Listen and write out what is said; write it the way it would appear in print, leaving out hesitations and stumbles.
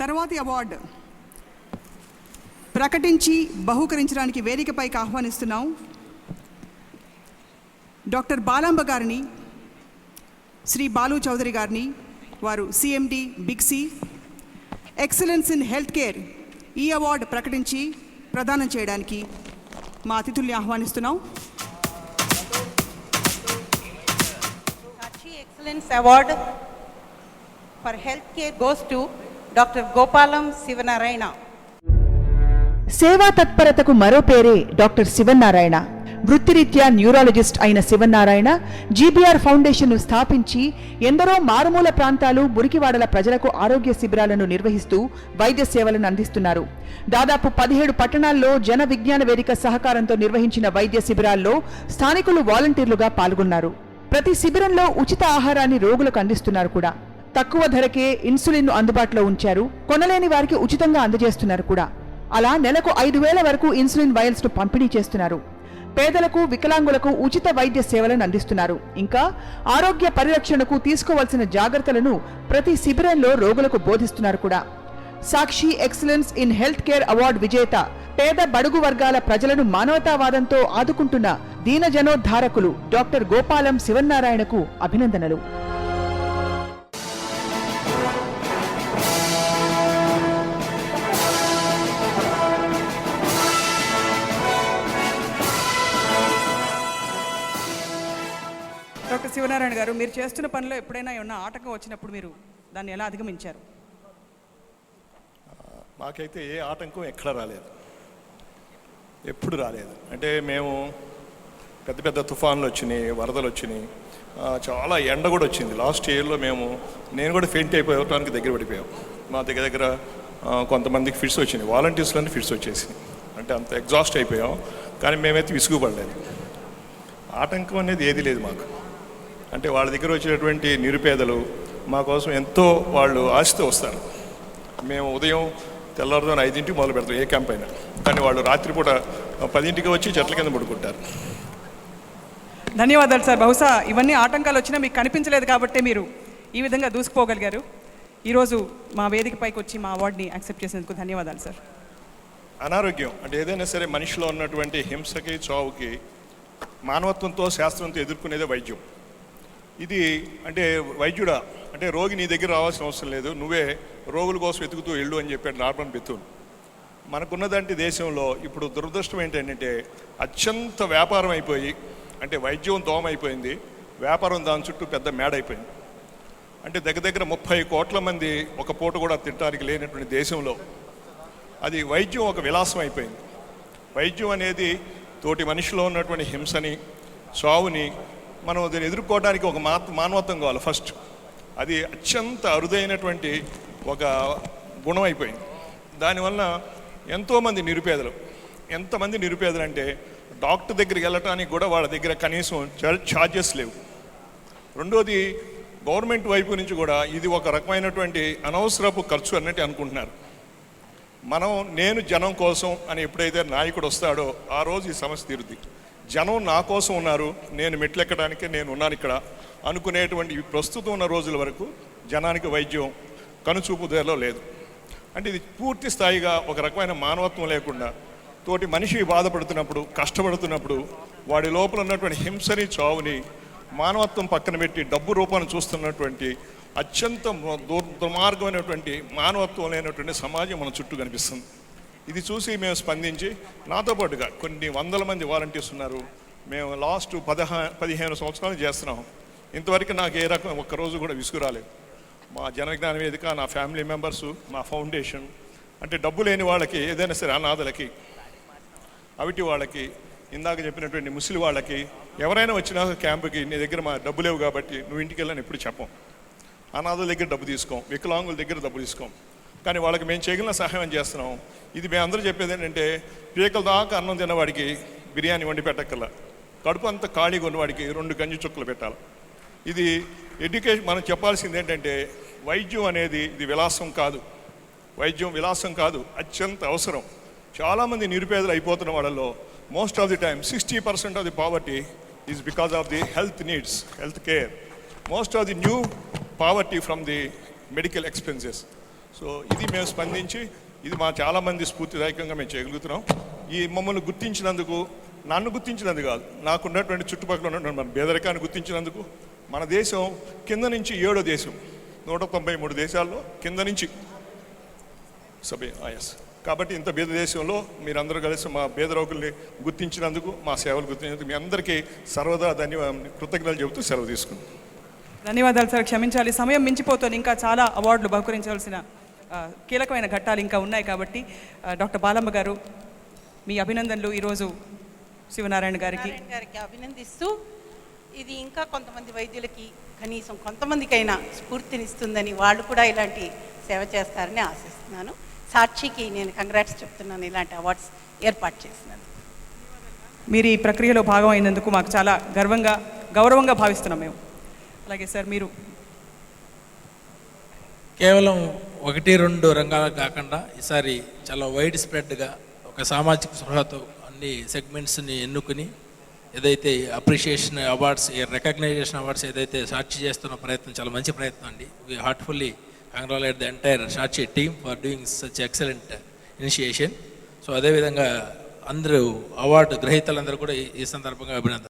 తర్వాతి అవార్డు ప్రకటించి బహూకరించడానికి వేదికపైకి ఆహ్వానిస్తున్నాం డాక్టర్ బాలాంబ గారిని, శ్రీ బాలు చౌదరి గారిని. వారు CMD Big C excellence in health care ఈ అవార్డు ప్రకటించి ప్రదానం చేయడానికి మా అతిథుల్ని ఆహ్వానిస్తున్నాం. Excellence award for health care goes to doctor Gopalam Sivanarayana. సేవా తత్పరతకు మరో పేరే డాక్టర్ శివనారాయణ. వృత్తిరీత్యా న్యూరాలజిస్ట్ అయిన శివనారాయణ జీబీఆర్ ఫౌండేషన్ను స్థాపించి ఎందరో మారుమూల ప్రాంతాలు, మురికివాడల ప్రజలకు ఆరోగ్య శిబిరాలను నిర్వహిస్తూ వైద్య సేవలను అందిస్తున్నారు. దాదాపు 17 పట్టణాల్లో జన విజ్ఞాన వేదిక సహకారంతో నిర్వహించిన వైద్య శిబిరాల్లో స్థానికులు వాలంటీర్లుగా పాల్గొన్నారు. ప్రతి శిబిరంలో ఉచిత ఆహారాన్ని రోగులకు అందిస్తున్నారు కూడా. తక్కువ ధరకే ఇన్సులిన్ను అందుబాటులో ఉంచారు. కొనలేని వారికి ఉచితంగా అందజేస్తున్నారు కూడా. అలా నెలకు 5,000 వరకు ఇన్సులిన్ వైల్స్ ను పంపిణీ చేస్తున్నారు. పేదలకు, వికలాంగులకు ఉచిత వైద్య సేవలను అందిస్తున్నారు. ఇంకా ఆరోగ్య పరిరక్షణకు తీసుకోవాల్సిన జాగ్రత్తలను ప్రతి శిబిరంలో రోగులకు బోధిస్తున్నారు కూడా. Sakshi excellence in health care award విజేత, పేద బడుగు వర్గాల ప్రజలను మానవతావాదంతో ఆదుకుంటున్న దీనజనోద్ధారకులు డాక్టర్ గోపాలం శివనారాయణకు అభినందనలు. డాక్టర్ శివనారాయణ గారు, మీరు చేస్తున్న పనిలో ఎప్పుడైనా ఏమన్నా ఆటంకం వచ్చినప్పుడు మీరు దాన్ని ఎలా అధిగమించారు? మాకైతే ఏ ఆటంకం ఎక్కడ రాలేదు, ఎప్పుడు రాలేదు. అంటే మేము పెద్ద పెద్ద తుఫాన్లు వచ్చినాయి, వరదలు వచ్చినాయి, చాలా ఎండ కూడా వచ్చింది. లాస్ట్ ఇయర్లో నేను కూడా ఫెయింట్ అయిపోవడానికి దగ్గర పడిపోయాం. మా దగ్గర కొంతమందికి ఫిట్స్ వచ్చినాయి, వాలంటీర్స్లోనే ఫిట్స్ వచ్చేసినాయి. అంటే అంత ఎగ్జాస్ట్ అయిపోయాం. కానీ మేమైతే విసుగుపడలేదు. ఆటంకం అనేది ఏది లేదు మాకు. అంటే వాళ్ళ దగ్గర వచ్చినటువంటి నిరుపేదలు మా కోసం ఎంతో వాళ్ళు ఆశతో వస్తారు. మేము ఉదయం తెల్లవారుజామున 5ంటికి మొదలు పెడతాం ఏ క్యాంప్ అయినా. కానీ వాళ్ళు రాత్రిపూట 10ంటికి వచ్చి చెట్ల కింద పడుకుంటారు. ధన్యవాదాలు సార్. బహుశా ఇవన్నీ ఆటంకాలు వచ్చినా మీకు కనిపించలేదు కాబట్టి మీరు ఈ విధంగా దూసుకుపోగలిగారు. ఈరోజు మా వేదిక పైకి వచ్చి మా అవార్డుని యాక్సెప్ట్ చేసినందుకు ధన్యవాదాలు సార్. అనారోగ్యం అంటే ఏదైనా సరే మనిషిలో ఉన్నటువంటి హింసకి, చావుకి మానవత్వంతో, శాస్త్రంతో ఎదుర్కొనేదే వైద్యం. ఇది అంటే వైద్యుడా అంటే రోగి నీ దగ్గర రావాల్సిన అవసరం లేదు, నువ్వే రోగుల కోసం వెతుకుతూ వెళ్ళు అని చెప్పాడు నార్మన్ బెతూన్. మనకున్నదంటే దేశంలో ఇప్పుడు దురదృష్టం ఏంటంటే అత్యంత వ్యాపారం అయిపోయి, అంటే వైద్యం దోమ అయిపోయింది, వ్యాపారం దాని చుట్టూ పెద్ద మేడ అయిపోయింది. అంటే దగ్గర 30 కోట్ల మంది ఒక పూట కూడా తినడానికి లేనటువంటి దేశంలో అది వైద్యం ఒక విలాసం అయిపోయింది. వైద్యం అనేది తోటి మనిషిలో ఉన్నటువంటి హింసని, చావుని మనం దీన్ని ఎదుర్కోవడానికి ఒక మానవత్వం కావాలి ఫస్ట్. అది అత్యంత అరుదైనటువంటి ఒక గుణం అయిపోయింది. దానివల్ల ఎంతోమంది నిరుపేదలు, ఎంతమంది నిరుపేదలు అంటే డాక్టర్ దగ్గరికి వెళ్ళటానికి కూడా వాళ్ళ దగ్గర కనీసం ఛార్జెస్ లేవు. రెండోది గవర్నమెంట్ వైపు నుంచి కూడా ఇది ఒక రకమైనటువంటి అనవసరపు ఖర్చు అన్నట్టు అనుకుంటున్నారు. నేను జనం కోసం అని ఎప్పుడైతే నాయకుడు వస్తాడో ఆ రోజు ఈ సమస్య తీరుద్ది. జనం నా కోసం ఉన్నారు, నేను మెట్లెక్కడానికే నేను ఉన్నాను ఇక్కడ అనుకునేటువంటి ప్రస్తుతం ఉన్న రోజుల వరకు జనానికి వైద్యం కనుచూపు ధరలో లేదు. అంటే ఇది పూర్తి స్థాయిగా ఒక రకమైన మానవత్వం లేకుండా తోటి మనిషి బాధపడుతున్నప్పుడు, కష్టపడుతున్నప్పుడు వాడి లోపల ఉన్నటువంటి హింసని, చావుని మానవత్వం పక్కన పెట్టి డబ్బు రూపాన్ని చూస్తున్నటువంటి అత్యంత దుర్మార్గమైనటువంటి మానవత్వం లేనటువంటి సమాజం మన చుట్టూ కనిపిస్తుంది. ఇది చూసి మేము స్పందించి నాతో పాటుగా కొన్ని వందల మంది వాలంటీర్స్ ఉన్నారు. మేము లాస్ట్ 15 సంవత్సరాలు చేస్తున్నాం. ఇంతవరకు నాకు ఏ రకం ఒక్కరోజు కూడా విసుగు రాలేదు. మా జన విజ్ఞాన వేదిక, నా ఫ్యామిలీ మెంబర్సు, మా ఫౌండేషన్, అంటే డబ్బు లేని వాళ్ళకి, ఏదైనా సరే అనాథలకి, అవిటి వాళ్ళకి, ఇందాక చెప్పినటువంటి ముసలి వాళ్ళకి, ఎవరైనా వచ్చినా క్యాంపుకి నీ దగ్గర మా డబ్బు లేవు కాబట్టి నువ్వు ఇంటికి వెళ్ళని ఎప్పుడు చెప్పం. అనాథల దగ్గర డబ్బు తీసుకోం, వికలాంగుల దగ్గర డబ్బు తీసుకోం. కానీ వాళ్ళకి మేము చేయగలిగిన సహాయం చేస్తున్నాం. ఇది మేము అందరూ చెప్పేది ఏంటంటే పీకల దాకా అన్నం తిన్నవాడికి బిర్యానీ వండి పెట్టక్కల్లా, కడుపు అంతా ఖాళీగా ఉన్నవాడికి 2 గంజి చుక్కలు పెట్టాలి. ఇది ఎడ్యుకేషన్. మనం చెప్పాల్సింది ఏంటంటే వైద్యం అనేది ఇది విలాసం కాదు. వైద్యం విలాసం కాదు, అత్యంత అవసరం. చాలామంది నిరుపేదలు అయిపోతున్న వాళ్ళలో most of the time 60% of the poverty is because of the health needs, health care. Most of the new poverty from the medical expenses. So ఇది మేము స్పందించి ఇది మా చాలామంది స్ఫూర్తిదాయకంగా మేము చేయగలుగుతున్నాం. ఈ మమ్మల్ని గుర్తించినందుకు, నన్ను గుర్తించినందుకు కాదు, నాకున్నటువంటి చుట్టుపక్కల ఉన్నటువంటి మన పేదరికాన్ని గుర్తించినందుకు, మన దేశం కింద నుంచి 7వ దేశం 193 దేశాల్లో కింద నుంచి ఎస్. కాబట్టి ఇంత పేద దేశంలో మీరందరూ కలిసి మా పేద రోగుల్ని గుర్తించినందుకు, మా సేవలు గుర్తించినందుకు మీ అందరికీ సర్వదా కృతజ్ఞతలు చెబుతూ సెలవు తీసుకున్నాం. ధన్యవాదాలు సార్. క్షమించాలి, సమయం మించిపోతుంది. ఇంకా చాలా అవార్డులు బహుకరించవలసిన కీలకమైన ఘట్టాలు ఇంకా ఉన్నాయి. కాబట్టి డాక్టర్ బాలమ్మ గారు, మీ అభినందనలు ఈరోజు శివనారాయణ గారికి అభినందిస్తూ, ఇది ఇంకా కొంతమంది వైద్యులకి కనీసం కొంతమందికైనా స్ఫూర్తినిస్తుందని, వాళ్ళు కూడా ఇలాంటి సేవ చేస్తారని ఆశిస్తున్నాను. సాక్షికి నేను కంగ్రాట్స్ చెప్తున్నాను ఇలాంటి అవార్డ్స్ ఏర్పాటు చేసినాను. మీరు ఈ ప్రక్రియలో భాగం అయినందుకు మాకు చాలా గౌరవంగా భావిస్తున్నాం మేము. అలాగే సార్, మీరు కేవలం 1-2 రంగాలకు కాకుండా ఈసారి చాలా వైడ్ స్ప్రెడ్గా ఒక సామాజిక స్పృహతో అన్ని సెగ్మెంట్స్ని ఎన్నుకుని ఏదైతే అప్రిషియేషన్ అవార్డ్స్, రికగ్నైజేషన్ అవార్డ్స్ ఏదైతే సాక్షి చేస్తున్న ప్రయత్నం చాలా మంచి ప్రయత్నం అండి. We heartfully congratulate the entire Sakshi team for doing such excellent initiation. So అదేవిధంగా అందరూ అవార్డు గ్రహీతలందరూ కూడా ఈ సందర్భంగా అభినందనలు.